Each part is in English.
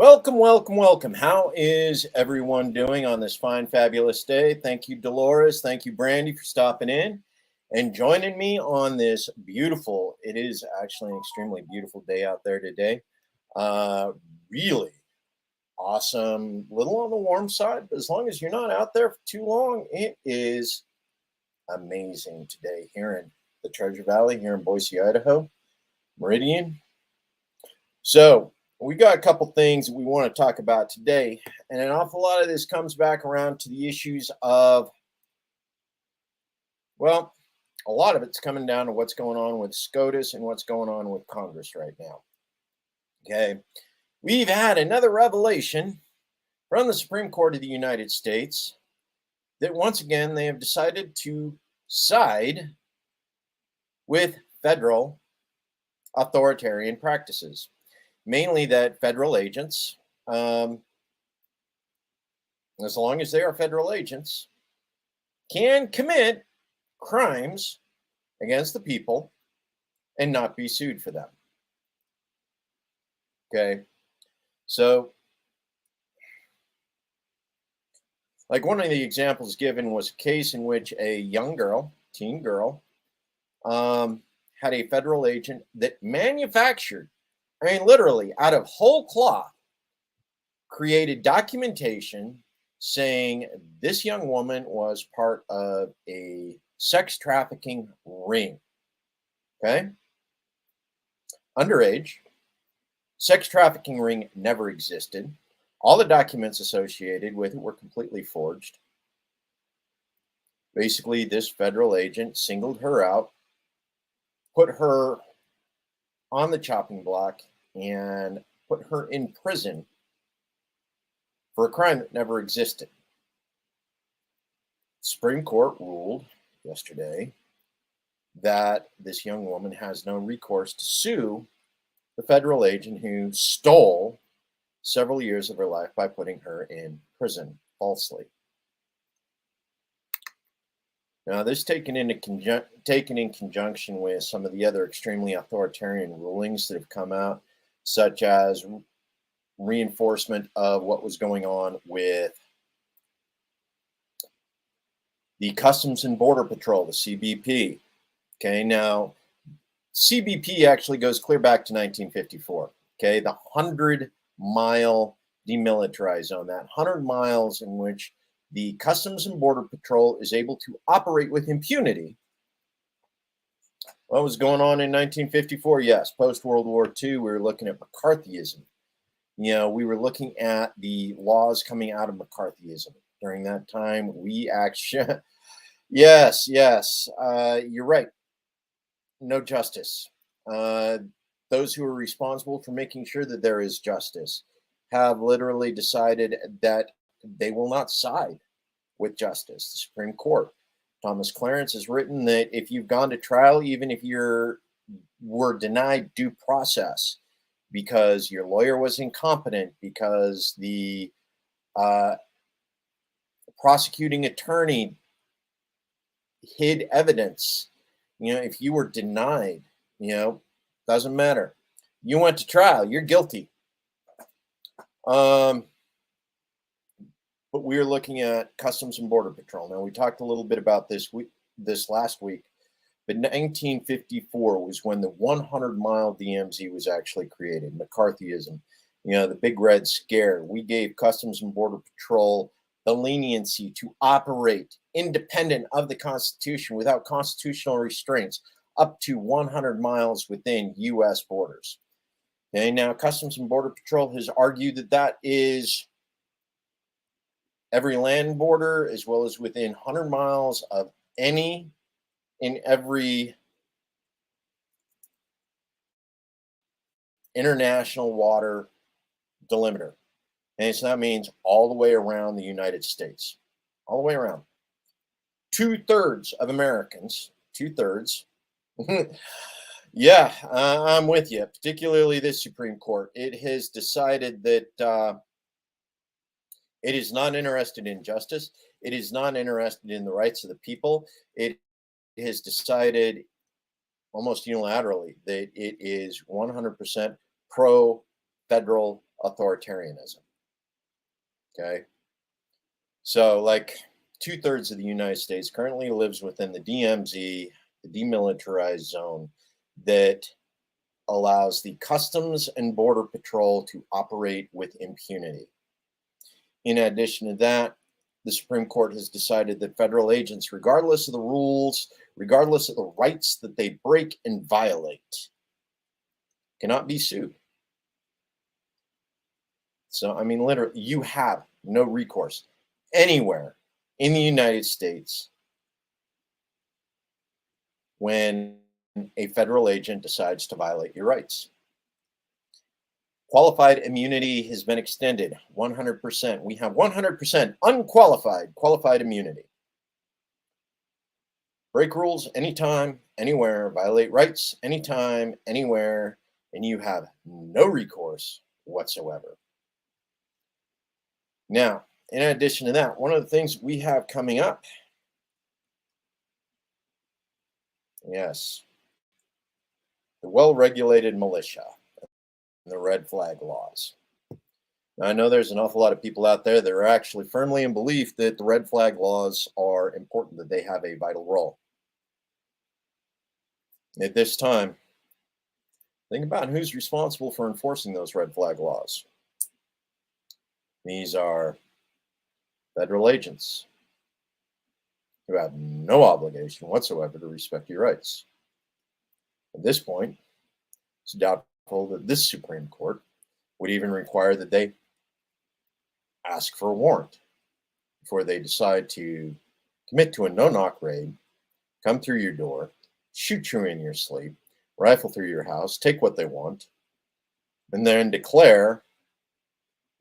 Welcome, welcome, welcome. How is everyone doing on this fine, fabulous day? Thank you, Dolores. Thank you, Brandy, for stopping in and joining me on this beautiful, it is actually an extremely beautiful day out there today. Uh, really awesome, little on the warm side, but as long as you're not out there for too long, it is amazing today here in the Treasure Valley, here in Boise, Idaho, Meridian. So, we got a couple things that we want to talk about today, and an awful lot of this comes back around to the issues of, well, a lot of it's coming down to what's going on with SCOTUS and what's going on with Congress right now. Okay, we've had another revelation from the Supreme Court of the United States that once again they have decided to side with federal authoritarian practices. Mainly that federal agents, as long as they are federal agents, can commit crimes against the people and not be sued for them. Okay, so like one of the examples given was a case in which a young girl, teen girl, had a federal agent that manufactured, I mean, literally out of whole cloth, created documentation saying this young woman was part of a sex trafficking ring. Okay? Underage. Sex trafficking ring never existed. All the documents associated with it were completely forged. Basically, this federal agent singled her out, put her on the chopping block, and put her in prison for a crime that never existed. The Supreme Court ruled yesterday that this young woman has no recourse to sue the federal agent who stole several years of her life by putting her in prison falsely. Now, this taken in conjunction with some of the other extremely authoritarian rulings that have come out, such as reinforcement of what was going on with the Customs and Border Patrol, the CBP. Okay, now CBP actually goes clear back to 1954. Okay, the 100-mile demilitarized zone, that 100 miles in which the Customs and Border Patrol is able to operate with impunity. What was going on in 1954? Yes, post-World War II, we were looking at McCarthyism. You know, we were looking at the laws coming out of McCarthyism. During that time, we actually, yes, you're right. No justice. Those who are responsible for making sure that there is justice have literally decided that they will not side with justice. The Supreme Court, Thomas Clarence has written that if you've gone to trial, even if were denied due process because your lawyer was incompetent, because the prosecuting attorney hid evidence, you know, if you were denied, you know, doesn't matter. You went to trial, you're guilty. But we're looking at Customs and Border Patrol. Now, we talked a little bit about this last week, but 1954 was when the 100-mile DMZ was actually created, McCarthyism. You know, the Big Red Scare. We gave Customs and Border Patrol the leniency to operate independent of the Constitution without constitutional restraints up to 100 miles within U.S. borders. Okay, now Customs and Border Patrol has argued that that is every land border as well as within 100 miles of any and every international water delimiter. And so that means all the way around the United States, all the way around. 2/3 of Americans, 2/3. Yeah, I'm with you, particularly this Supreme Court. It has decided that it is not interested in justice. It is not interested in the rights of the people. It has decided almost unilaterally that it is 100% pro-federal authoritarianism. Okay. So, like 2/3 of the United States currently lives within the DMZ, the demilitarized zone, that allows the Customs and Border Patrol to operate with impunity. In addition to that, the Supreme Court has decided that federal agents, regardless of the rules, regardless of the rights that they break and violate, cannot be sued. So, I mean, literally, you have no recourse anywhere in the United States when a federal agent decides to violate your rights. Qualified immunity has been extended 100%. We have 100% unqualified qualified immunity. Break rules anytime, anywhere, violate rights anytime, anywhere, and you have no recourse whatsoever. Now, in addition to that, one of the things we have coming up, yes, the well-regulated militia and the red flag laws. Now, I know there's an awful lot of people out there that are actually firmly in belief that the red flag laws are important, that they have a vital role. At this time, think about who's responsible for enforcing those red flag laws. These are federal agents who have no obligation whatsoever to respect your rights. At this point, it's doubtful that this Supreme Court would even require that they ask for a warrant before they decide to commit to a no-knock raid, come through your door, shoot you in your sleep, rifle through your house, take what they want, and then declare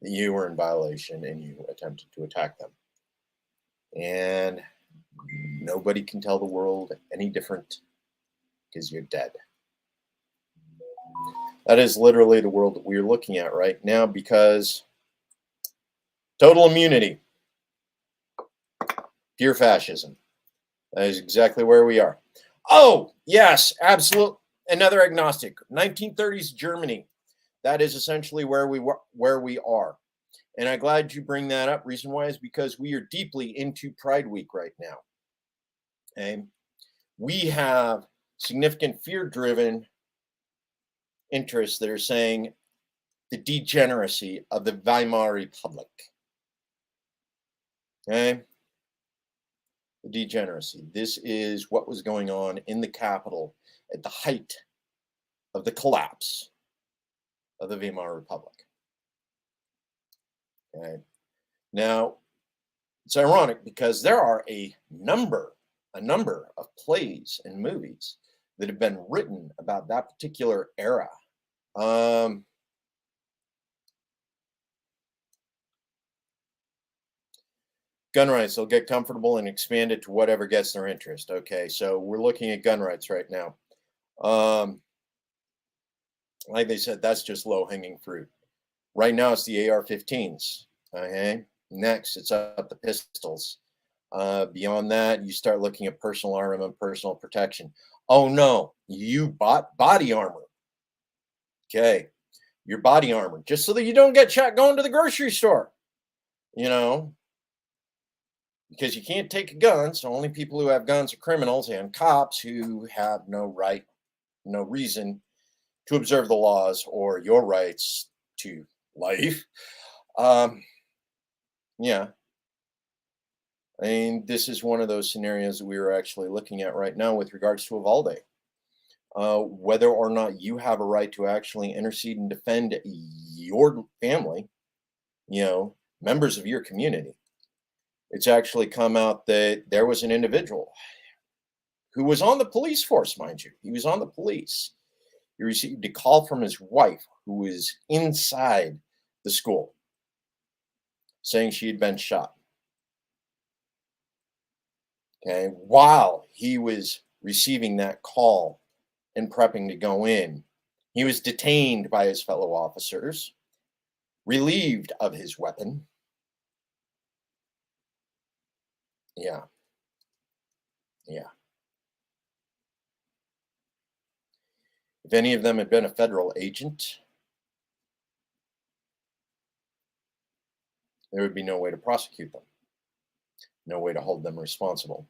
that you were in violation and you attempted to attack them. And nobody can tell the world any different because you're dead. That is literally the world that we're looking at right now, because total immunity, pure fascism. That is exactly where we are. Oh, yes, absolute. Another agnostic. 1930s Germany. That is essentially where we are. And I'm glad you bring that up. Reason why is because we are deeply into Pride Week right now. Okay? We have significant fear-driven interests that are saying the degeneracy of the Weimar Republic. Okay? The degeneracy. This is what was going on in the capital at the height of the collapse of the Weimar Republic. Okay? Now, it's ironic because there are a number of plays and movies that have been written about that particular era. Gun rights, they'll get comfortable and expand it to whatever gets their interest. Okay, so we're looking at gun rights right now. Like they said, that's just low-hanging fruit. Right now, it's the AR-15s. Okay, next, it's up the pistols. Beyond that, you start looking at personal armament, personal protection. Oh no, you bought body armor. Okay, your body armor, just so that you don't get shot going to the grocery store. You know, because you can't take a gun, so only people who have guns are criminals, and cops who have no right, no reason to observe the laws or your rights to life. Yeah. I mean, this is one of those scenarios that we are actually looking at right now with regards to Uvalde. Whether or not you have a right to actually intercede and defend your family, members of your community. It's actually come out that there was an individual who was on the police force, mind you. He was on the police. He received a call from his wife, who was inside the school, saying she had been shot. Okay, while he was receiving that call and prepping to go in, he was detained by his fellow officers, relieved of his weapon. Yeah. If any of them had been a federal agent, There would be no way to prosecute them, no way to hold them responsible.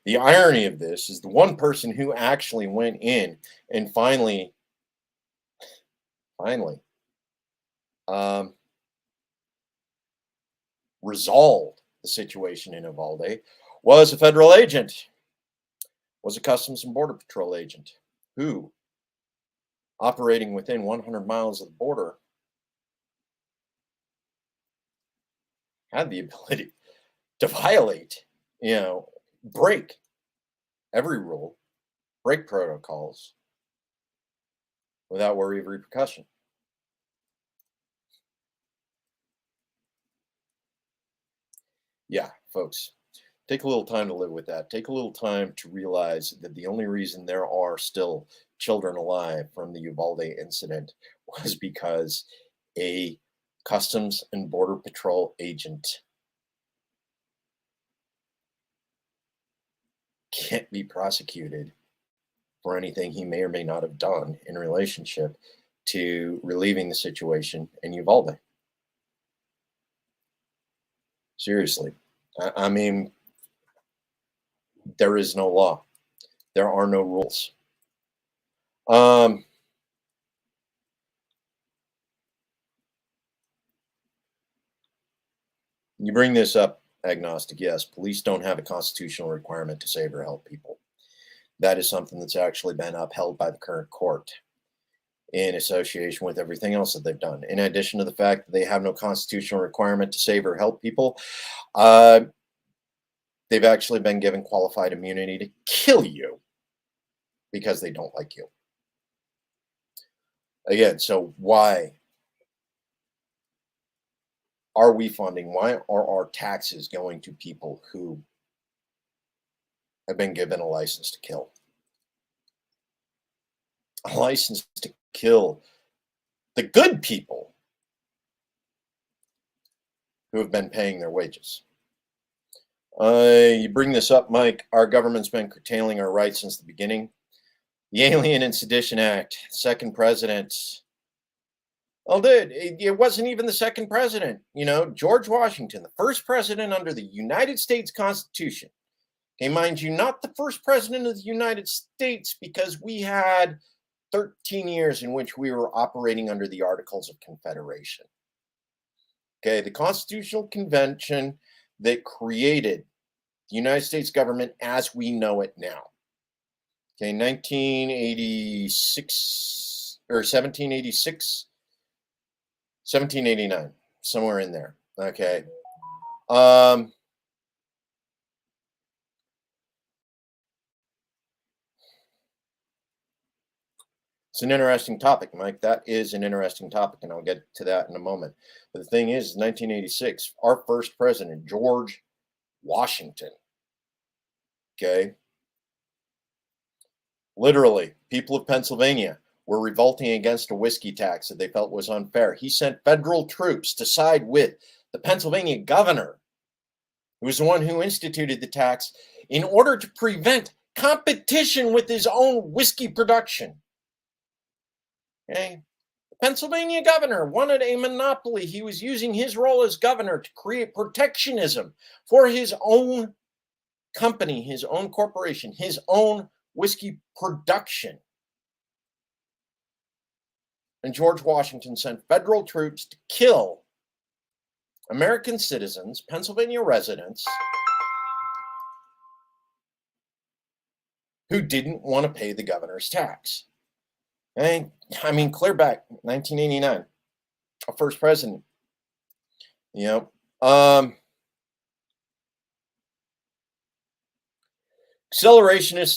The irony of this is the one person who actually went in and finally, um, resolved the situation in Uvalde was a federal agent, was a Customs and Border Patrol agent who, operating within 100 miles of the border, had the ability to violate, break every rule, break protocols without worry of repercussion. Yeah, folks, take a little time to live with that. Take a little time to realize that the only reason there are still children alive from the Uvalde incident was because a Customs and Border Patrol agent can't be prosecuted for anything he may or may not have done in relationship to relieving the situation in Uvalde. Seriously. I mean, there is no law. There are no rules. You bring this up, agnostic. Yes, police don't have a constitutional requirement to save or help people. That is something that's actually been upheld by the current court in association with everything else that they've done. In addition to the fact that they have no constitutional requirement to save or help people, they've actually been given qualified immunity to kill you because they don't like you. Again, so why are we funding? Why are our taxes going to people who have been given a license to kill? A license to kill the good people who have been paying their wages. You bring this up, Mike. Our government's been curtailing our rights since the beginning. The Alien and Sedition Act, second president. Oh, dude, it wasn't even the second president. George Washington, the first president under the United States Constitution. Okay, mind you, not the first president of the United States, because we had 13 years in which we were operating under the Articles of Confederation. Okay, the Constitutional Convention that created the United States government as we know it now. Okay, 1986 or 1786, 1789, somewhere in there. Okay. It's an interesting topic, Mike. That is an interesting topic, and I'll get to that in a moment. But the thing is, 1986, our first president, George Washington, okay, literally, people of Pennsylvania were revolting against a whiskey tax that they felt was unfair. He sent federal troops to side with the Pennsylvania governor, who was the one who instituted the tax, in order to prevent competition with his own whiskey production. Okay. The Pennsylvania governor wanted a monopoly. He was using his role as governor to create protectionism for his own company, his own corporation, his own whiskey production. And George Washington sent federal troops to kill American citizens, Pennsylvania residents, who didn't want to pay the governor's tax. Okay? I mean, clear back, 1989, our first president. Accelerationists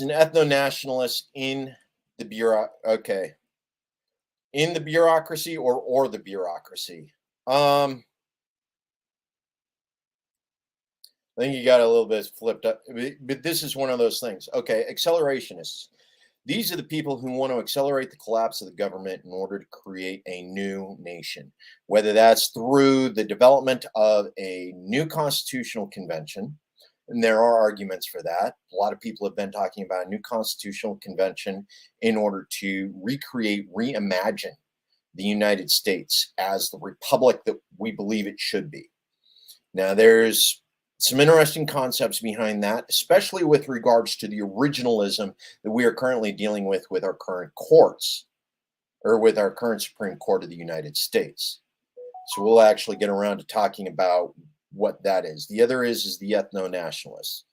and ethno-nationalists in the in the bureaucracy or the bureaucracy. I think you got a little bit flipped up, but this is one of those things. Okay, accelerationists. These are the people who want to accelerate the collapse of the government in order to create a new nation, whether that's through the development of a new constitutional convention. And there are arguments for that. A lot of people have been talking about a new constitutional convention in order to recreate, reimagine the United States as the republic that we believe it should be. Now, there's some interesting concepts behind that, especially with regards to the originalism that we are currently dealing with our current courts, or with our current Supreme Court of the United States. So we'll actually get around to talking about what that is. The other is the ethno-nationalists.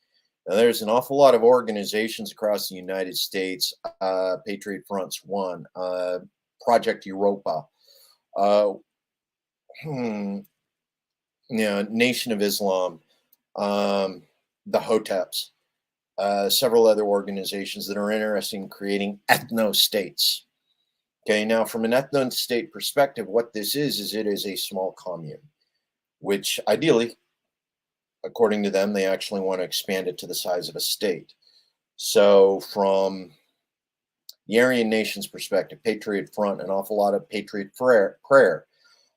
Now, there's an awful lot of organizations across the United States. Patriot Front's one, Project Europa, Nation of Islam, the Hoteps, several other organizations that are interested in creating ethno-states. Okay, now from an ethno-state perspective, what this is it is a small commune, which ideally, according to them, they actually want to expand it to the size of a state. So from the Aryan nation's perspective, Patriot Front, an awful lot of Patriot Prayer,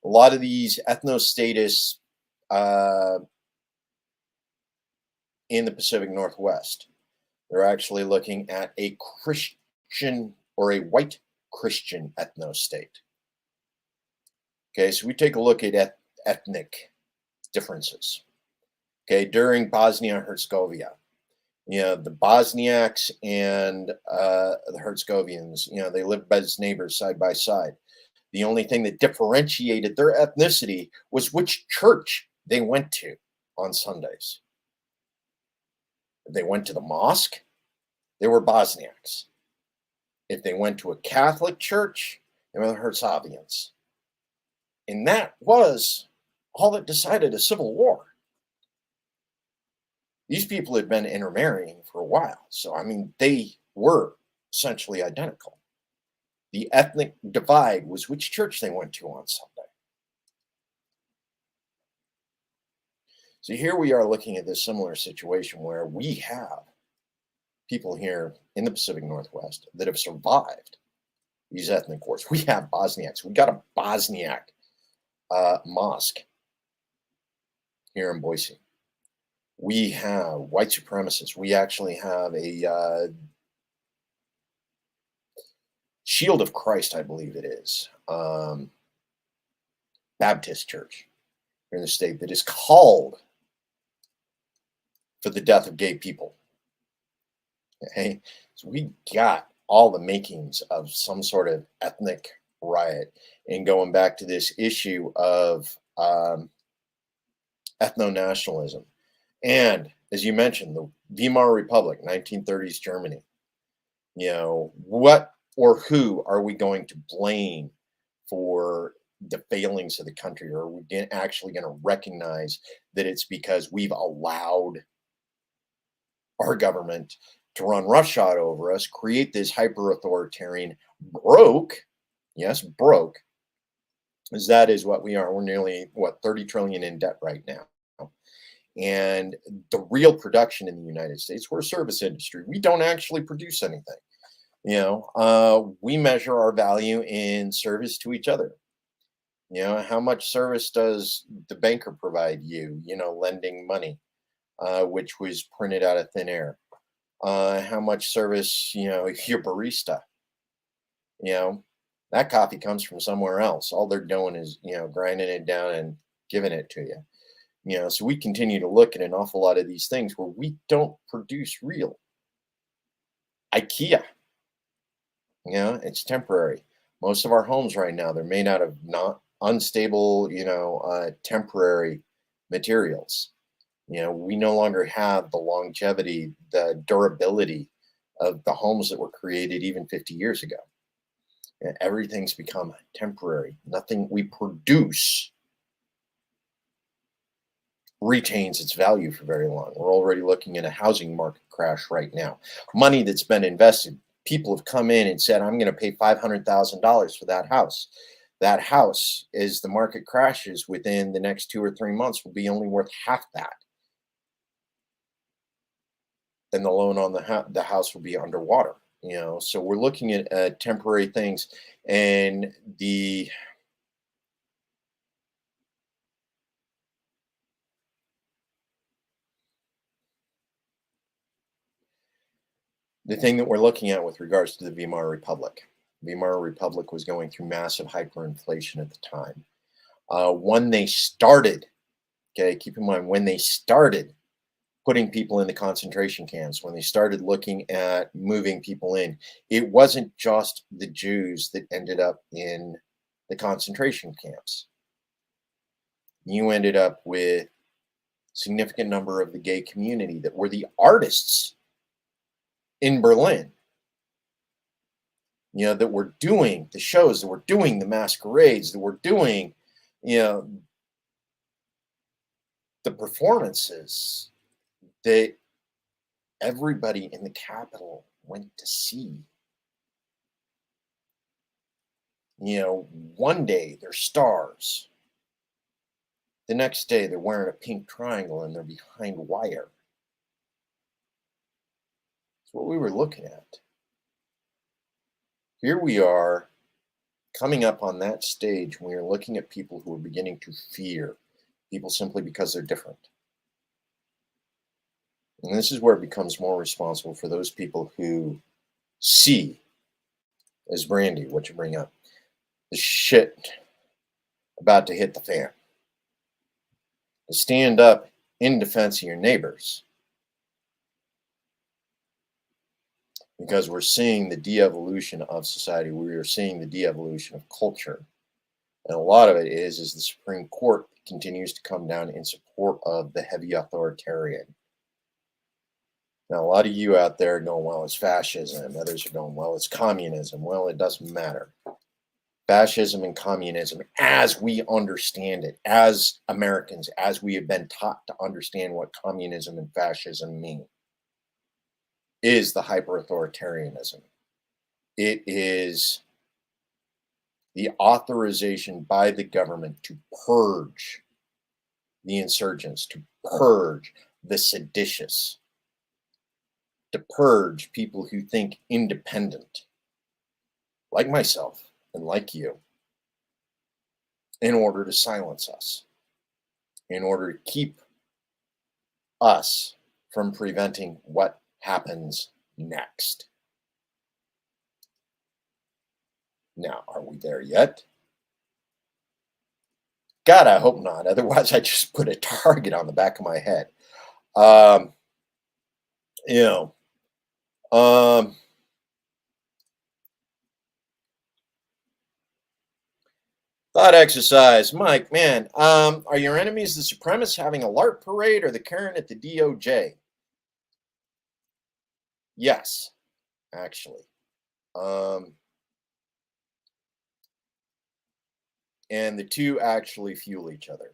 a lot of these ethno-statists in the Pacific Northwest, they're actually looking at a Christian or a white Christian ethno-state. Okay, so we take a look at ethnic differences. Okay, during Bosnia-Herzegovina, the Bosniaks and the Herzegovians, they lived as neighbors side by side. The only thing that differentiated their ethnicity was which church they went to on Sundays. If they went to the mosque, they were Bosniaks. If they went to a Catholic church, they were the Herzegovians. And that was all that decided a civil war. These people had been intermarrying for a while. So, I mean, they were essentially identical. The ethnic divide was which church they went to on Sunday. So here we are looking at this similar situation where we have people here in the Pacific Northwest that have survived these ethnic wars. We have Bosniaks. We got a Bosniak mosque here in Boise. We have white supremacists. We actually have a Shield of Christ, I believe it is, Baptist church here in the state that is called for the death of gay people. Okay, so we got all the makings of some sort of ethnic riot. And going back to this issue of ethno-nationalism, and as you mentioned, the Weimar Republic, 1930s Germany. What or who are we going to blame for the failings of the country? Or are we actually going to recognize that it's because we've allowed our government to run roughshod over us, create this hyper-authoritarian, broke, as that is what we are. We're nearly, 30 trillion in debt right now. And the real production in the United States, we're a service industry. We don't actually produce anything. We measure our value in service to each other. How much service does the banker provide you, lending money, which was printed out of thin air? How much service, your barista, that coffee comes from somewhere else. All they're doing is, grinding it down and giving it to you. So we continue to look at an awful lot of these things where we don't produce real. IKEA, it's temporary. Most of our homes right now, they're made out of not unstable, temporary materials. We no longer have the longevity, the durability of the homes that were created even 50 years ago. And everything's become temporary. Nothing we produce retains its value for very long. We're already looking at a housing market crash right now. Money that's been invested. People have come in and said, I'm going to pay $500,000 for that house. That house, as the market crashes within the next 2 or 3 months, will be only worth half that. Then the loan on the house will be underwater. So we're looking at temporary things, and the thing that we're looking at with regards to the Weimar Republic, Weimar Republic was going through massive hyperinflation at the time. When they started, okay, keep in mind, when they started putting people in the concentration camps, when they started looking at moving people in, it wasn't just the Jews that ended up in the concentration camps. You ended up with a significant number of the gay community that were the artists in Berlin, you know, that were doing the shows, that were doing the masquerades, that were doing, you know, the performances that everybody in the capital went to see. You know, one day they're stars. The next day they're wearing a pink triangle and they're behind wire. That's what we were looking at. Here we are coming up on that stage when we are looking at people who are beginning to fear people simply because they're different. And this is where it becomes more responsible for those people who see, as Brandy, what you bring up, the shit about to hit the fan. To stand up in defense of your neighbors. Because we're seeing the de-evolution of society. We are seeing the de-evolution of culture. And a lot of it is the Supreme Court continues to come down in support of the heavy authoritarian. Now, a lot of you out there are going, well, it's fascism. Others are going, well, it's communism. Well, it doesn't matter. Fascism and communism, as we understand it, as Americans, as we have been taught to understand what communism and fascism mean, is the hyper-authoritarianism. It is the authorization by the government to purge the insurgents, to purge the seditious, to purge people who think independent, like myself and like you, in order to silence us, in order to keep us from preventing what happens next. Now, are we there yet? God, I hope not. Otherwise, I just put a target on the back of my head. You know, thought exercise. Mike, man, are your enemies the supremacists having a LARP parade or the Karen at the DOJ? Yes, actually. And the two actually fuel each other.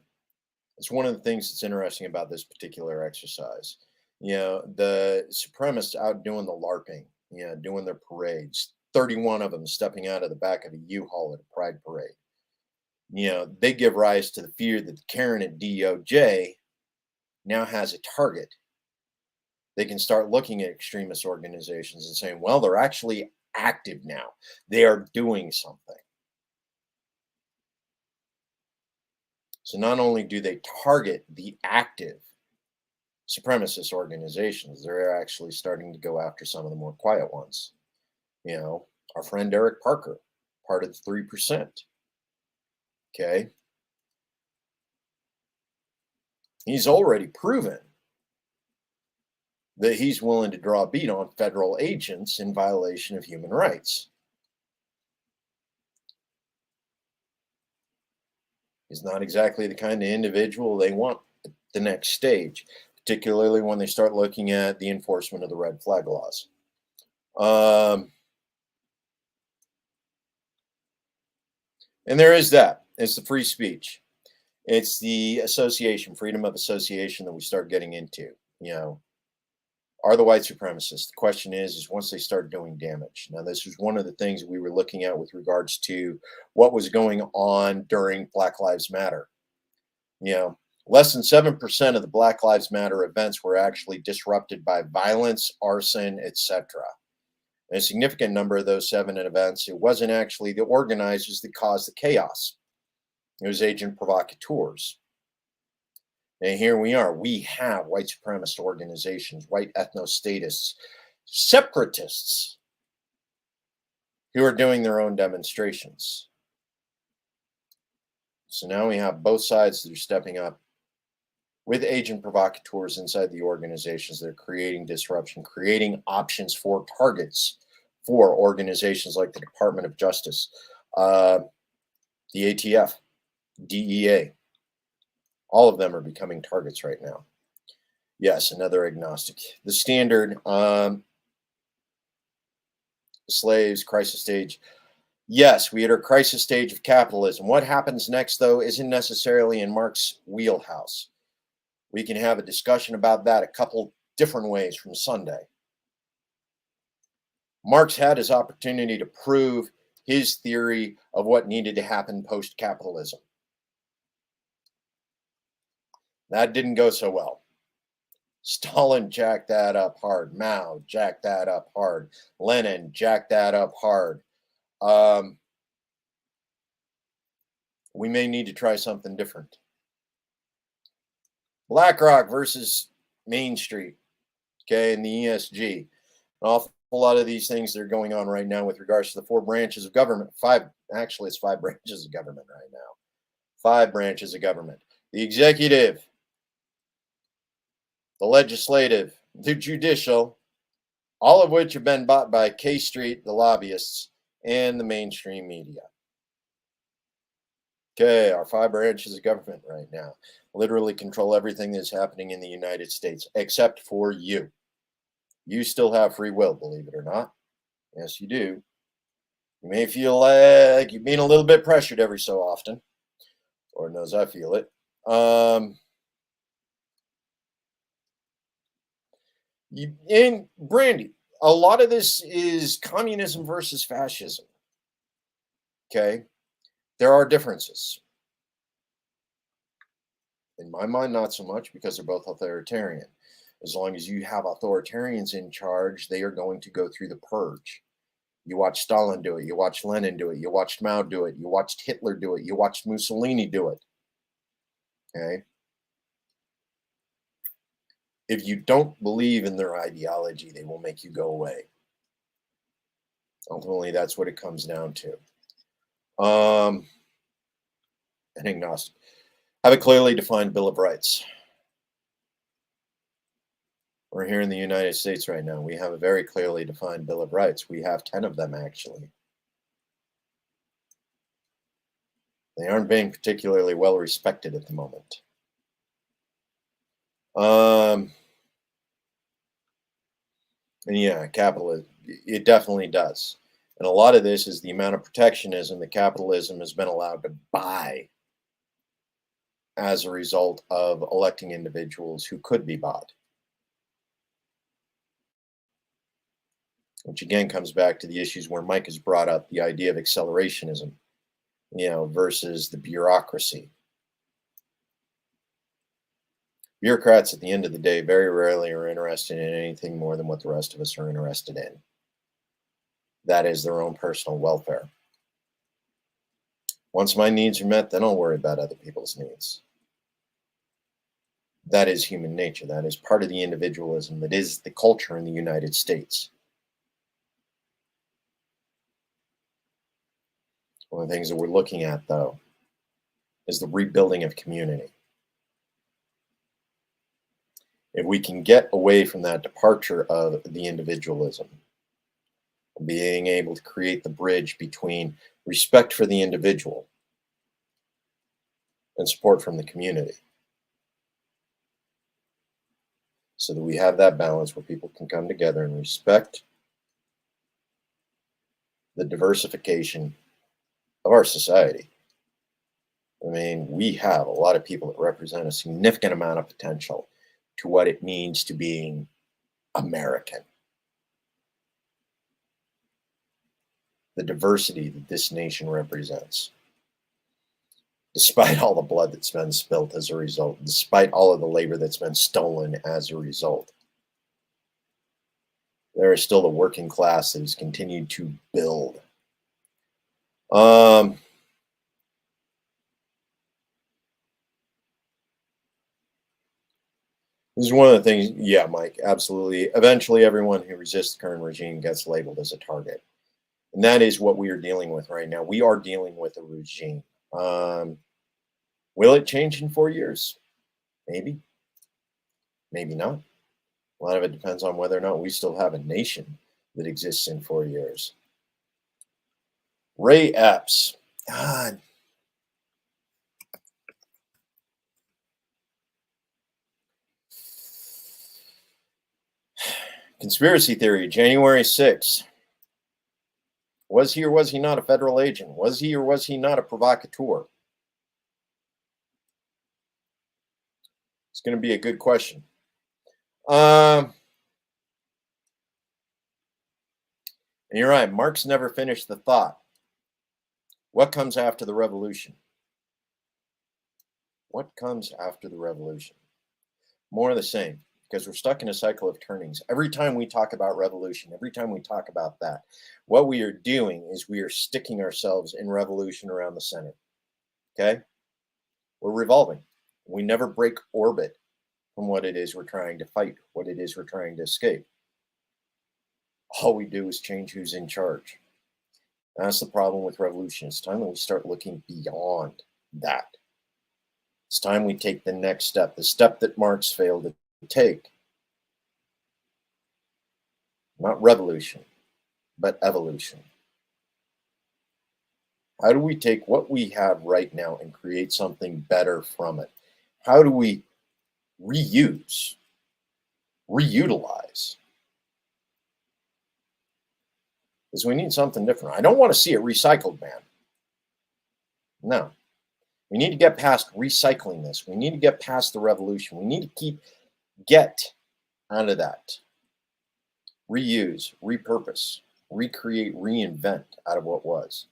It's one of the things that's interesting about this particular exercise. You know, the supremacists out doing the LARPing, you know, doing their parades, 31 of them stepping out of the back of a U-Haul at a pride parade. You know, they give rise to the fear that the Karen at DOJ now has a target. They can start looking at extremist organizations and saying, well, they're actually active now. They are doing something. So not only do they target the active supremacist organizations, they're actually starting to go after some of the more quiet ones. You know, our friend Eric Parker, part of the 3%. Okay. He's already proven that he's willing to draw a bead on federal agents in violation of human rights. He's not exactly the kind of individual they want at the next stage, particularly when they start looking at the enforcement of the red flag laws. And there is that. It's the free speech. It's the association, freedom of association that we start getting into. You know, are the white supremacists? The question is once they start doing damage. Now, this was one of the things we were looking at with regards to what was going on during Black Lives Matter. You know, less than 7% of the Black Lives Matter events were actually disrupted by violence, arson, etc. And a significant number of those 7 events, it wasn't actually the organizers that caused the chaos. It was agent provocateurs. And here we are. We have white supremacist organizations, white ethnostatists, separatists who are doing their own demonstrations. So now we have both sides that are stepping up with agent provocateurs inside the organizations. They're creating disruption, creating options for targets for organizations like the Department of Justice, the ATF, DEA. All of them are becoming targets right now. Yes, another agnostic. The Standard, slaves, crisis stage. Yes, we hit our crisis stage of capitalism. What happens next, though, isn't necessarily in Marx's wheelhouse. We can have a discussion about that a couple different ways from Sunday. Marx had his opportunity to prove his theory of what needed to happen post-capitalism. That didn't go so well. Stalin jacked that up hard. Mao jacked that up hard. Lenin jacked that up hard. We may need to try something different. BlackRock versus Main Street, okay, and the ESG. An awful lot of these things that are going on right now with regards to the 4 branches of government. Actually, it's 5 branches of government right now. 5 branches of government. The executive, the legislative, the judicial, all of which have been bought by K Street, the lobbyists, and the mainstream media. Okay, our 5 branches of government right now literally control everything that's happening in the United States, except for you. You still have free will, believe it or not. Yes, you do. You may feel like you're being a little bit pressured every so often. Lord knows I feel it. And Brandy, a lot of this is communism versus fascism. Okay? There are differences. In my mind, not so much, because they're both authoritarian. As long as you have authoritarians in charge, they are going to go through the purge. You watched Stalin do it. You watched Lenin do it. You watched Mao do it. You watched Hitler do it. You watched Mussolini do it. Okay? If you don't believe in their ideology, they will make you go away. Ultimately, that's what it comes down to. An agnostic. Have a clearly defined Bill of Rights. We're here in the United States right now. We have a very clearly defined Bill of Rights. We have 10 of them, actually. They aren't being particularly well respected at the moment. And yeah, capitalism, it definitely does. And a lot of this is the amount of protectionism that capitalism has been allowed to buy as a result of electing individuals who could be bought. Which again comes back to the issues where Mike has brought up the idea of accelerationism, versus the bureaucracy. Bureaucrats, at the end of the day, very rarely are interested in anything more than what the rest of us are interested in. That is their own personal welfare. Once my needs are met, then I'll worry about other people's needs. That is human nature. That is part of the individualism that is the culture in the United States. One of the things that we're looking at, though, is the rebuilding of community. If we can get away from that departure of the individualism, being able to create the bridge between respect for the individual and support from the community, so that we have that balance where people can come together and respect the diversification of our society. I mean, we have a lot of people that represent a significant amount of potential to what it means to being American. The diversity that this nation represents. Despite all the blood that's been spilled as a result, despite all of the labor that's been stolen as a result, there is still the working class that has continued to build. This is one of the things, yeah, Mike, absolutely. Eventually, everyone who resists the current regime gets labeled as a target. And that is what we are dealing with right now. We are dealing with a regime. Will it change in 4 years? Maybe, maybe not. A lot of it depends on whether or not we still have a nation that exists in 4 years. Ray Epps. God. Conspiracy theory, January 6th. Was he or was he not a federal agent? Was he or was he not a provocateur? It's going to be a good question. And you're right, Marx never finished the thought. What comes after the revolution? What comes after the revolution? More of the same, because we're stuck in a cycle of turnings. Every time we talk about revolution, every time we talk about that, what we are doing is we are sticking ourselves in revolution around the center. Okay? We're revolving. We never break orbit from what it is we're trying to fight, what it is we're trying to escape. All we do is change who's in charge. That's the problem with revolution. It's time that we start looking beyond that. It's time we take the next step, the step that Marx failed to take. Not revolution, but evolution. How do we take what we have right now and create something better from it? How do we reuse, reutilize? Because we need something different. I don't want to see it recycled, man. No. We need to get past recycling this. We need to get past the revolution. We need to get out of that. Reuse, repurpose, recreate, reinvent out of what was.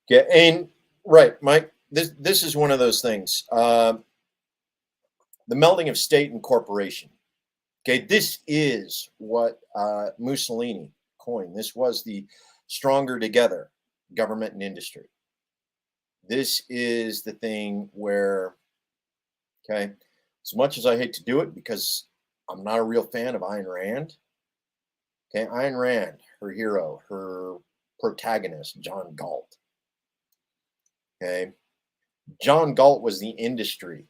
Yeah, and right, Mike, this is one of those things. The melding of state and corporation. Okay, this is what Mussolini coined. This was the stronger together, government and industry. This is the thing where, okay, as much as I hate to do it because I'm not a real fan of Ayn Rand. Okay, Ayn Rand, her hero, her protagonist, John Galt. Okay, John Galt was the industry,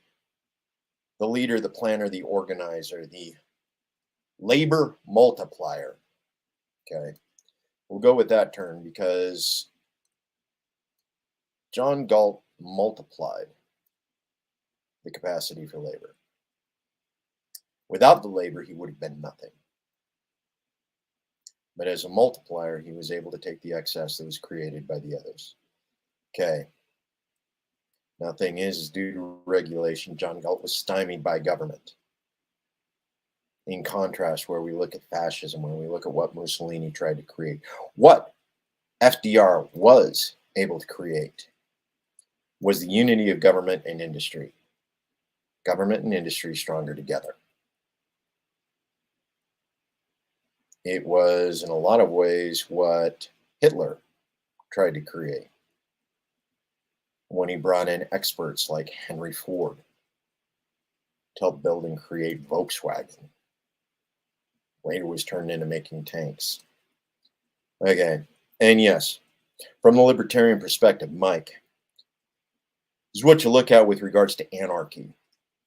the leader, the planner, the organizer, the labor multiplier. Okay, we'll go with that term because John Galt multiplied the capacity for labor. Without the labor, he would have been nothing. But as a multiplier, he was able to take the excess that was created by the others. Okay. Now, the thing is due to regulation, John Galt was stymied by government. In contrast, where we look at fascism, when we look at what Mussolini tried to create, what FDR was able to create was the unity of government and industry. Government and industry stronger together. It was, in a lot of ways, what Hitler tried to create when he brought in experts like Henry Ford to help build and create Volkswagen. Later was turned into making tanks. Okay, and yes, from the libertarian perspective, Mike, this is what you look at with regards to anarchy.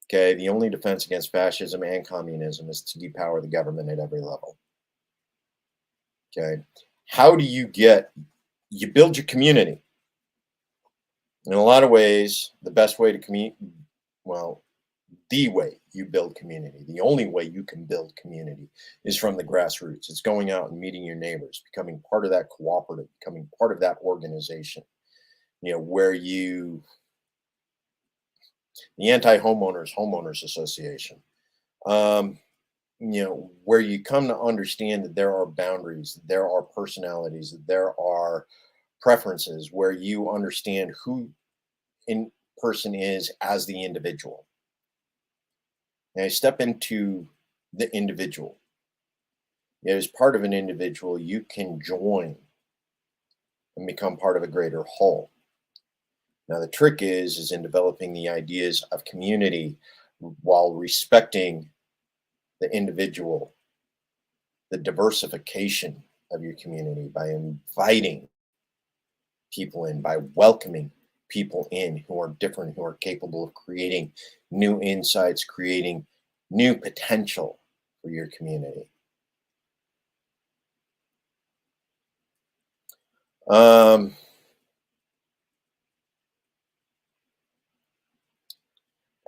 Okay, the only defense against fascism and communism is to depower the government at every level. Okay, how do you build your community? In a lot of ways, the best way to the way you build community, the only way you can build community is from the grassroots. It's going out and meeting your neighbors, becoming part of that cooperative, becoming part of that organization, where the homeowners association, where you come to understand that there are boundaries, that there are personalities, that there are preferences, where you understand who in person is as the individual. And I step into the individual. As part of an individual, you can join and become part of a greater whole. Now, the trick is in developing the ideas of community while respecting the individual, the diversification of your community, by inviting people in, by welcoming people in who are different, who are capable of creating new insights, creating new potential for your community.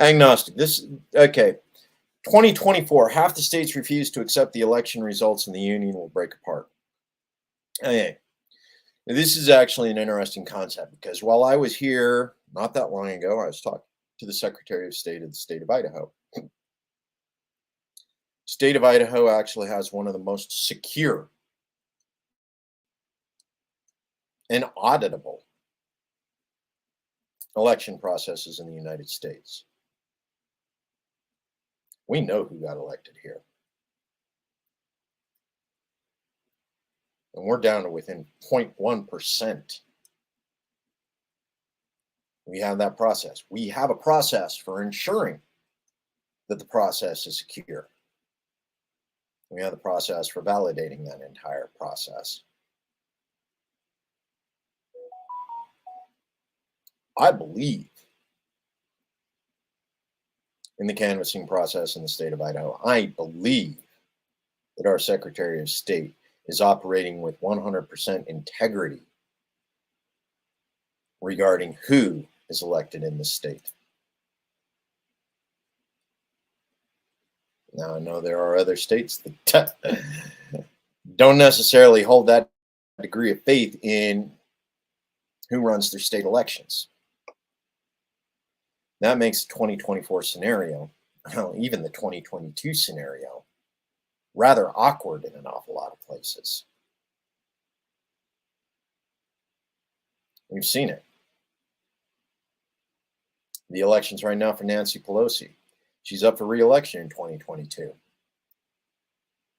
Agnostic. Okay. 2024, half the states refuse to accept the election results and the union will break apart. Okay. This is actually an interesting concept because while I was here not that long ago, I was talking to the Secretary of State of the state of Idaho. State of Idaho actually has one of the most secure and auditable election processes in the United States. We know who got elected here. And we're down to within 0.1%. We have that process. We have a process for ensuring that the process is secure. We have the process for validating that entire process. I believe in the canvassing process in the state of Idaho. I believe that our Secretary of State is operating with 100% integrity regarding who is elected in the state. Now, I know there are other states that don't necessarily hold that degree of faith in who runs their state elections. That makes the 2024 scenario, even the 2022 scenario, rather awkward in an awful lot of places. We've seen it. The elections right now for Nancy Pelosi. She's up for re-election in 2022.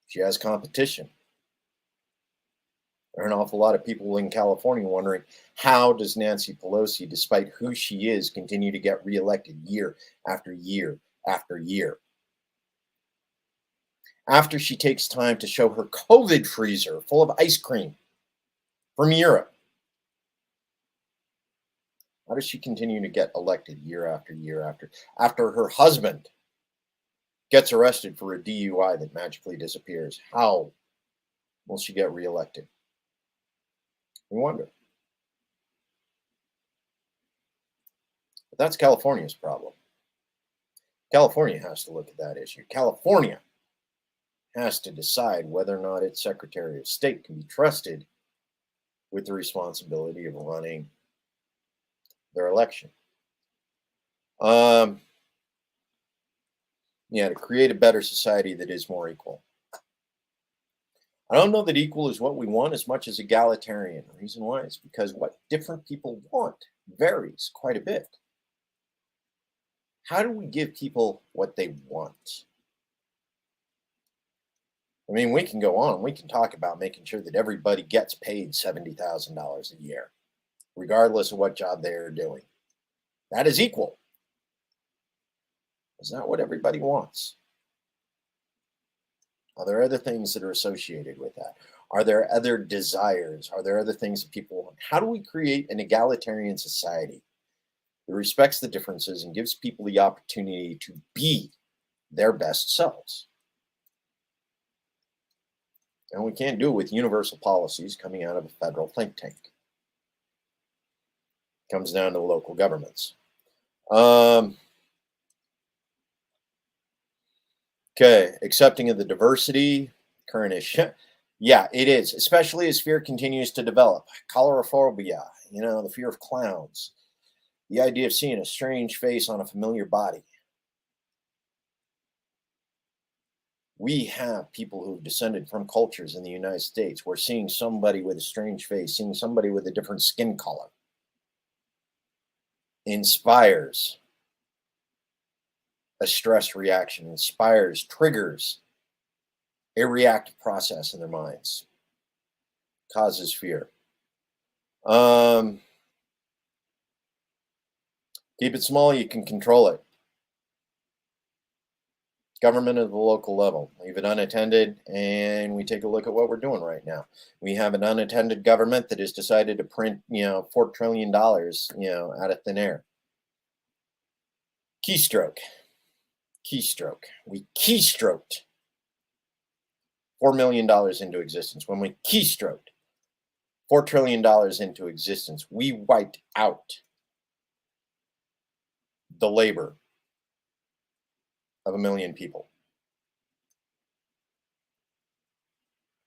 She has competition. There are an awful lot of people in California wondering, how does Nancy Pelosi, despite who she is, continue to get reelected year after year after year? After she takes time to show her COVID freezer full of ice cream from Europe, how does she continue to get elected year after year after her husband gets arrested for a DUI that magically disappears? How will she get reelected? We wonder. But that's California's problem. California has to look at that issue. California has to decide whether or not its Secretary of State can be trusted with the responsibility of running their election. To create a better society that is more equal. I don't know that equal is what we want as much as egalitarian. The reason why is because what different people want varies quite a bit. How do we give people what they want? I mean, we can go on. We can talk about making sure that everybody gets paid $70,000 a year, regardless of what job they are doing. That is equal. Is that what everybody wants? Are there other things that are associated with that? Are there other desires? Are there other things that people want? How do we create an egalitarian society that respects the differences and gives people the opportunity to be their best selves? And we can't do it with universal policies coming out of a federal think tank. It comes down to local governments. Okay, accepting of the diversity, current issue. Yeah, it is, especially as fear continues to develop. Colorophobia, the fear of clowns. The idea of seeing a strange face on a familiar body. We have people who've descended from cultures in the United States where seeing somebody with a strange face, seeing somebody with a different skin color inspires a stress reaction, triggers a reactive process in their minds, causes fear. Keep it small, you can control it. Government at the local level. Leave it unattended, and we take a look at what we're doing right now. We have an unattended government that has decided to print, $4 trillion, out of thin air. Keystroke. We keystroked $4 million into existence. When we keystroked $4 trillion into existence, we wiped out the labor of 1 million people.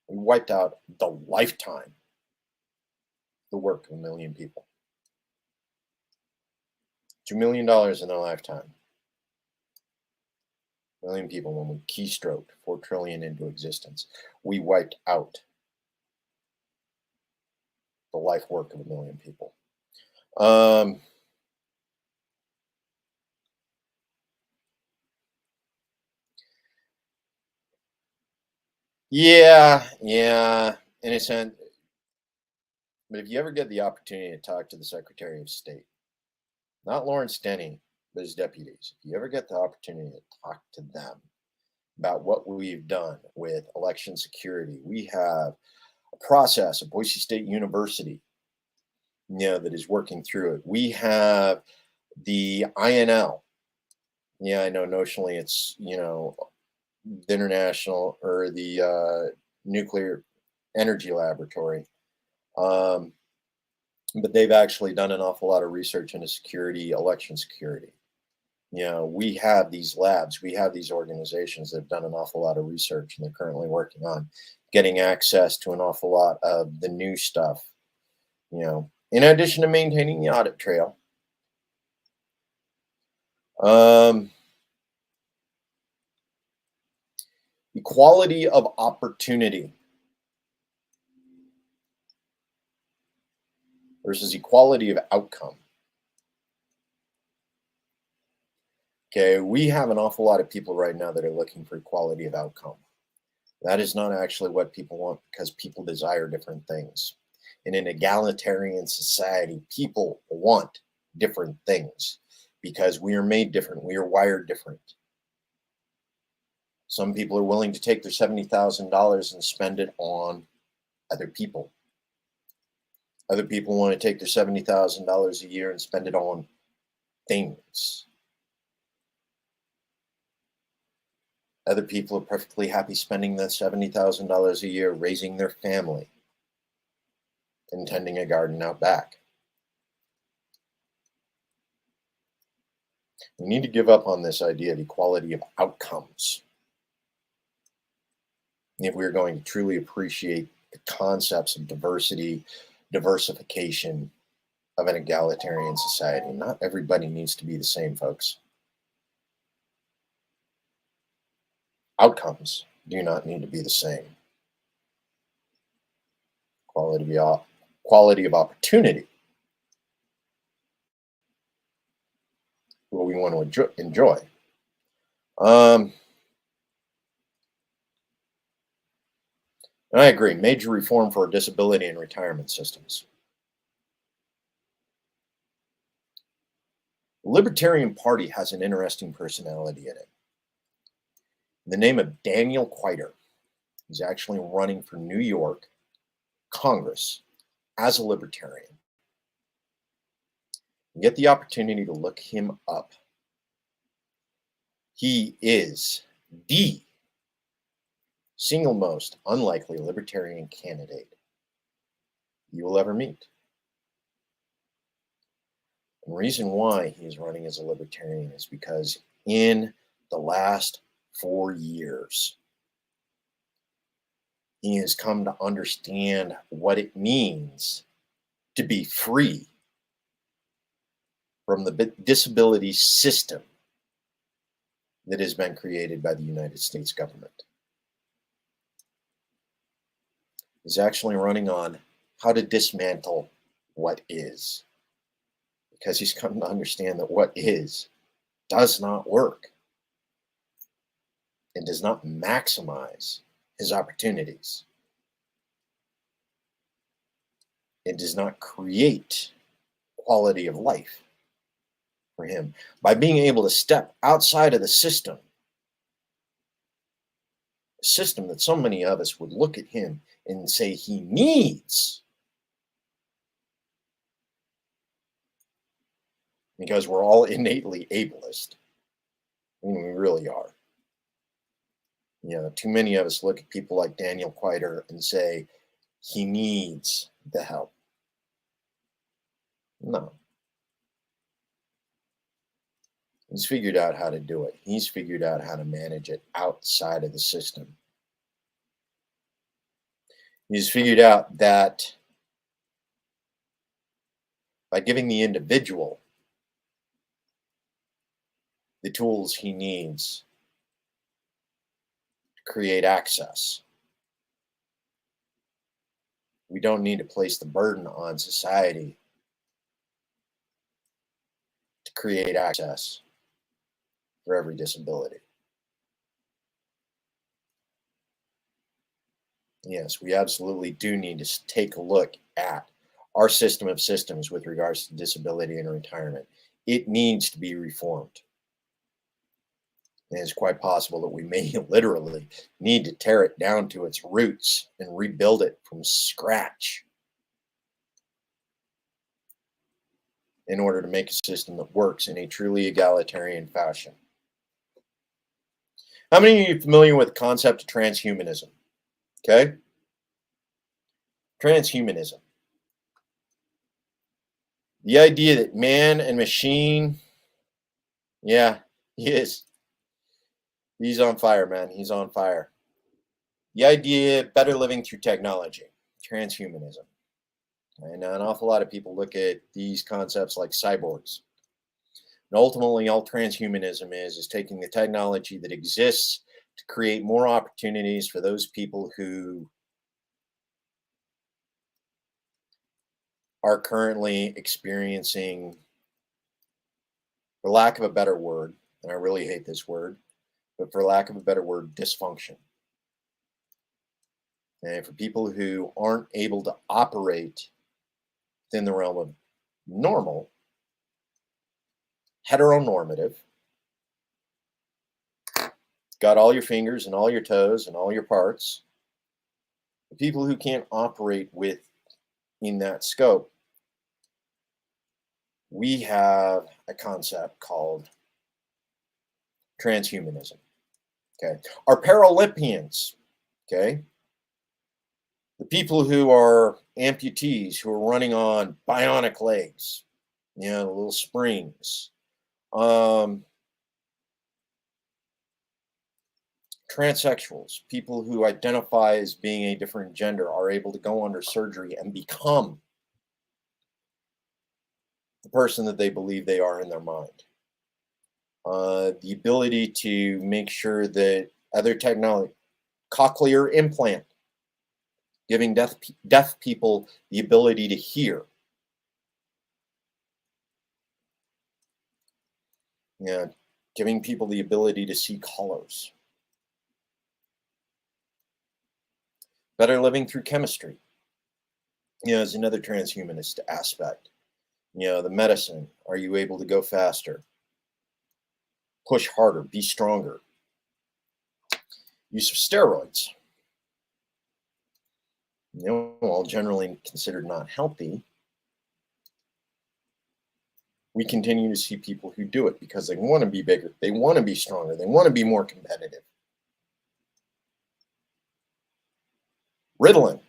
We wiped out the lifetime, the work of 1 million people. $2 million in their lifetime. 1 million people, when we keystroked 4 trillion into existence, we wiped out the life work of 1 million people. Yeah, in a sense. But if you ever get the opportunity to talk to the Secretary of State, not Lawrence Denny, but his deputies, if you ever get the opportunity to talk to them about what we've done with election security, we have a process at Boise State University, that is working through it. We have the INL. Yeah, I know notionally it's, the international or the nuclear energy laboratory. But they've actually done an awful lot of research into security, election security. We have these labs, we have these organizations that have done an awful lot of research, and they're currently working on getting access to an awful lot of the new stuff, in addition to maintaining the audit trail. Equality of opportunity versus equality of outcome. Okay, we have an awful lot of people right now that are looking for equality of outcome. That is not actually what people want, because people desire different things. In an egalitarian society, people want different things because we are made different. We are wired different. Some people are willing to take their $70,000 and spend it on other people. Other people want to take their $70,000 a year and spend it on things. Other people are perfectly happy spending that $70,000 a year raising their family and tending a garden out back. We need to give up on this idea of equality of outcomes if we're going to truly appreciate the concepts of diversity, diversification of an egalitarian society. Not everybody needs to be the same, folks. Outcomes do not need to be the same. Quality of opportunity, what we want to enjoy. And I agree, major reform for disability and retirement systems. The Libertarian Party has an interesting personality in it. In the name of Daniel Quiter, he's actually running for New York Congress as a libertarian. You get the opportunity to look him up. He is the single most unlikely libertarian candidate you will ever meet. And the reason why he's running as a libertarian is because in the last 4 years, he has come to understand what it means to be free from the disability system that has been created by the United States government. He's actually running on how to dismantle what is, because he's come to understand that what is does not work and does not maximize his opportunities. It does not create quality of life for him. By being able to step outside of the system system that so many of us would look at him and say he needs, because we're all innately ableist. I mean, we really are. Too many of us look at people like Daniel Quieter and say he needs the help. No. He's figured out how to do it. He's figured out how to manage it outside of the system. He's figured out that by giving the individual the tools he needs to create access, we don't need to place the burden on society to create access for every disability. Yes, we absolutely do need to take a look at our system of systems with regards to disability and retirement. It needs to be reformed. And it's quite possible that we may literally need to tear it down to its roots and rebuild it from scratch in order to make a system that works in a truly egalitarian fashion. How many of you are familiar with the concept of transhumanism? Okay? Transhumanism. The idea that man and machine, yeah, he is. He's on fire, man. He's on fire. The idea of better living through technology, transhumanism. And an awful lot of people look at these concepts like cyborgs. And ultimately, all transhumanism is taking the technology that exists to create more opportunities for those people who are currently experiencing, for lack of a better word, and I really hate this word, but for lack of a better word, dysfunction. And for people who aren't able to operate within the realm of normal, heteronormative, got all your fingers and all your toes and all your parts, the people who can't operate in that scope, we have a concept called transhumanism. Okay, our Paralympians, okay, the people who are amputees who are running on bionic legs, little springs, transsexuals, people who identify as being a different gender, are able to go under surgery and become the person that they believe they are in their mind. The ability to make sure that other technology, cochlear implant, giving deaf people the ability to hear. Giving people the ability to see colors. Better living through chemistry, is another transhumanist aspect. The medicine, are you able to go faster? Push harder, be stronger. Use of steroids, all generally considered not healthy. We continue to see people who do it because they want to be bigger, they want to be stronger, they want to be more competitive. Ritalin.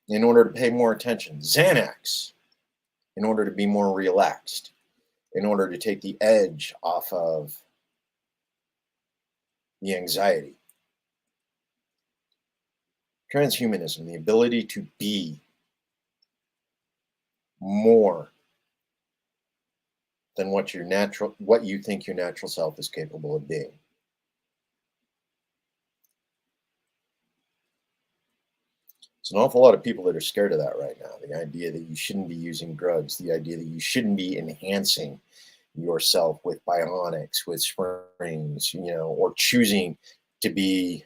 In order to pay more attention. Xanax. In order to be more relaxed. In order to take the edge off of the anxiety. Transhumanism, the ability to be more than what you think your natural self is capable of being. There's an awful lot of people that are scared of that right now. The idea that you shouldn't be using drugs, the idea that you shouldn't be enhancing yourself with bionics, with springs, or choosing to be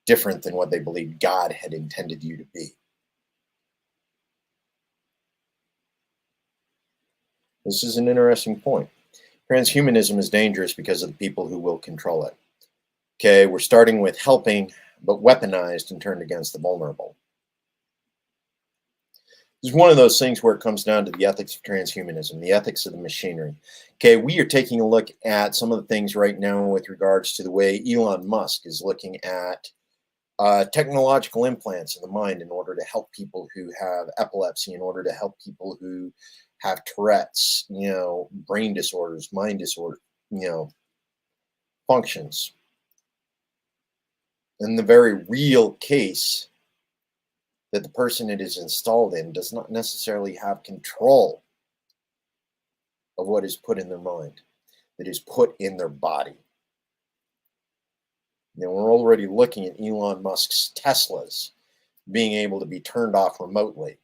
different than what they believe God had intended you to be. This is an interesting point. Transhumanism is dangerous because of the people who will control it. Okay, we're starting with helping, but weaponized and turned against the vulnerable. It's one of those things where it comes down to the ethics of transhumanism, the ethics of the machinery. Okay, we are taking a look at some of the things right now with regards to the way Elon Musk is looking at technological implants in the mind in order to help people who have epilepsy, in order to help people who have Tourette's, brain disorders, mind disorder, functions. In the very real case that the person it is installed in does not necessarily have control of what is put in their mind, that is put in their body. We're already looking at Elon Musk's Teslas being able to be turned off remotely.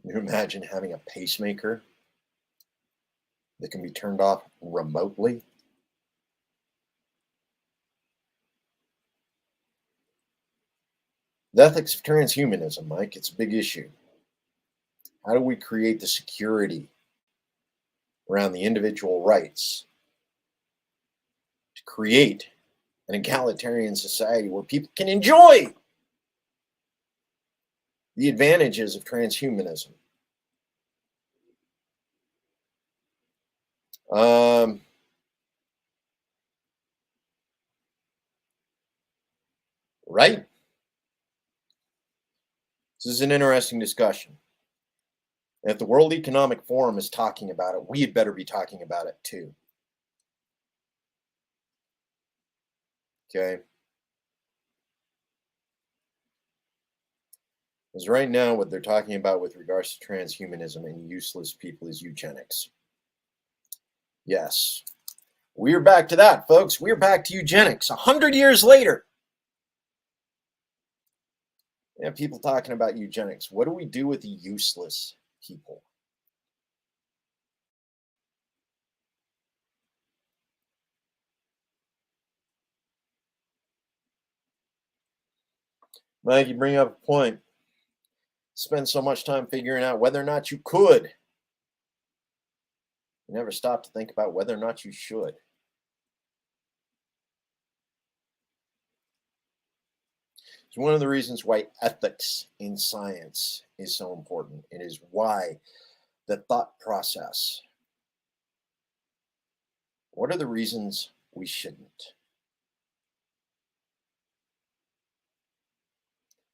Can you imagine having a pacemaker that can be turned off remotely? The ethics of transhumanism, Mike, it's a big issue. How do we create the security around the individual rights to create an egalitarian society where people can enjoy the advantages of transhumanism? Right? This is an interesting discussion. And if the World Economic Forum is talking about it, we had better be talking about it too. Okay? Because right now, what they're talking about with regards to transhumanism and useless people is eugenics. Yes. We're back to that, folks. We're back to eugenics 100 years later. Yeah, people talking about eugenics. What do we do with the useless people? Mike, you bring up a point. Spend so much time figuring out whether or not you could. You never stop to think about whether or not you should. It's one of the reasons why ethics in science is so important. It is why the thought process. What are the reasons we shouldn't?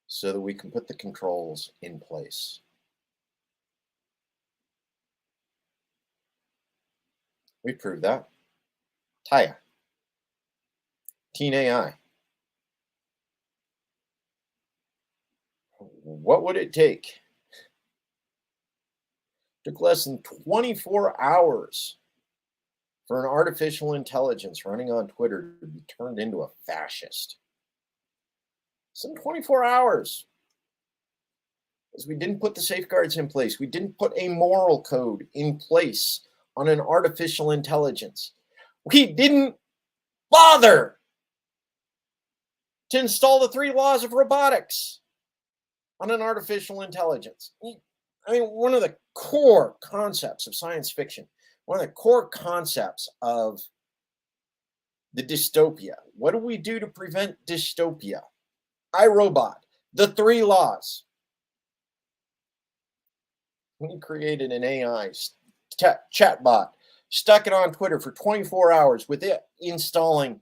So that we can put the controls in place. We proved that. Taya. Teen AI. What would it take? It took less than 24 hours for an artificial intelligence running on Twitter to be turned into a fascist. Some 24 hours. Because we didn't put the safeguards in place. We didn't put a moral code in place on an artificial intelligence. We didn't bother to install the 3 laws of robotics on an artificial intelligence. I mean, one of the core concepts of science fiction, one of the core concepts of the dystopia. What do we do to prevent dystopia? iRobot, the 3 laws. We created an AI chatbot, stuck it on Twitter for 24 hours with it installing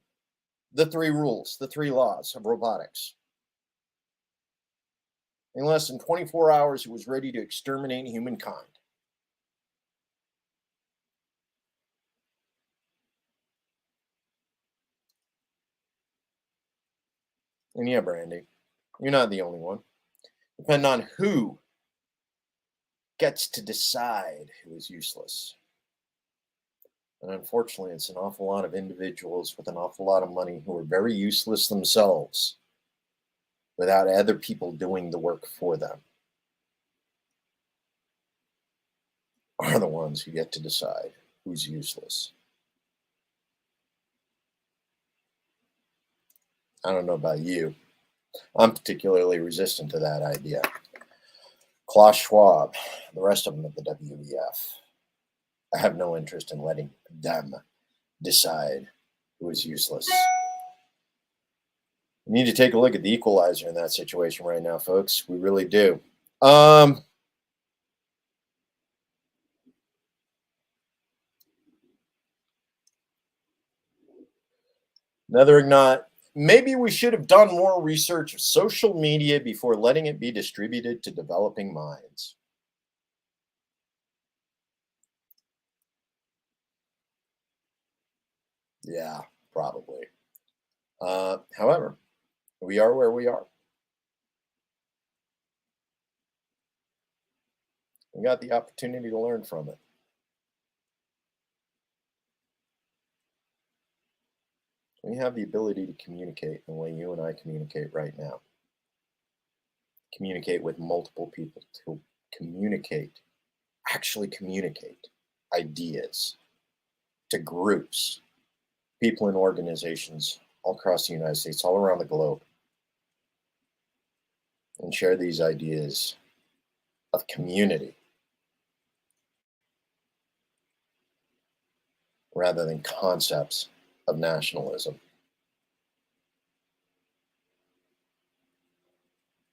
the 3 rules, the 3 laws of robotics. In less than 24 hours, it was ready to exterminate humankind. And yeah, Brandy, you're not the only one. Depending on who gets to decide who is useless. And unfortunately, it's an awful lot of individuals with an awful lot of money who are very useless themselves without other people doing the work for them are the ones who get to decide who's useless. I don't know about you. I'm particularly resistant to that idea. Klaus Schwab, the rest of them at the WEF. I have no interest in letting them decide who is useless. We need to take a look at the equalizer in that situation right now, folks. We really do. Another ignite. Maybe we should have done more research of social media before letting it be distributed to developing minds. Yeah, probably. However, we are where we are. We got the opportunity to learn from it. We have the ability to communicate the way you and I communicate right now. Communicate with multiple people, to communicate, actually communicate ideas to groups, people and organizations all across the United States, all around the globe, and share these ideas of community rather than concepts of nationalism.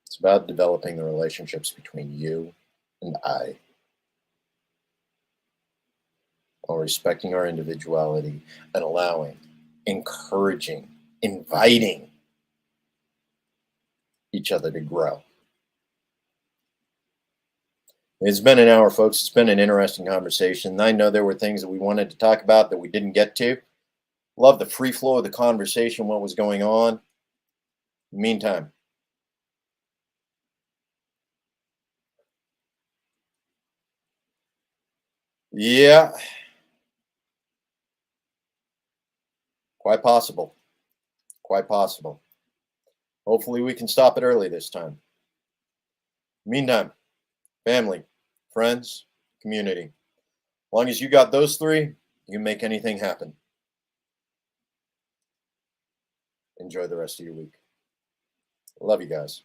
It's about developing the relationships between you and I, while respecting our individuality and allowing, encouraging, inviting each other to grow. It's been an hour, folks. It's been an interesting conversation. I know there were things that we wanted to talk about that we didn't get to. Love the free flow of the conversation, what was going on. Meantime, yeah, quite possible. Quite possible. Hopefully we can stop it early this time. Meantime, family, friends, community. As long as you got those three, you can make anything happen. Enjoy the rest of your week. Love you guys.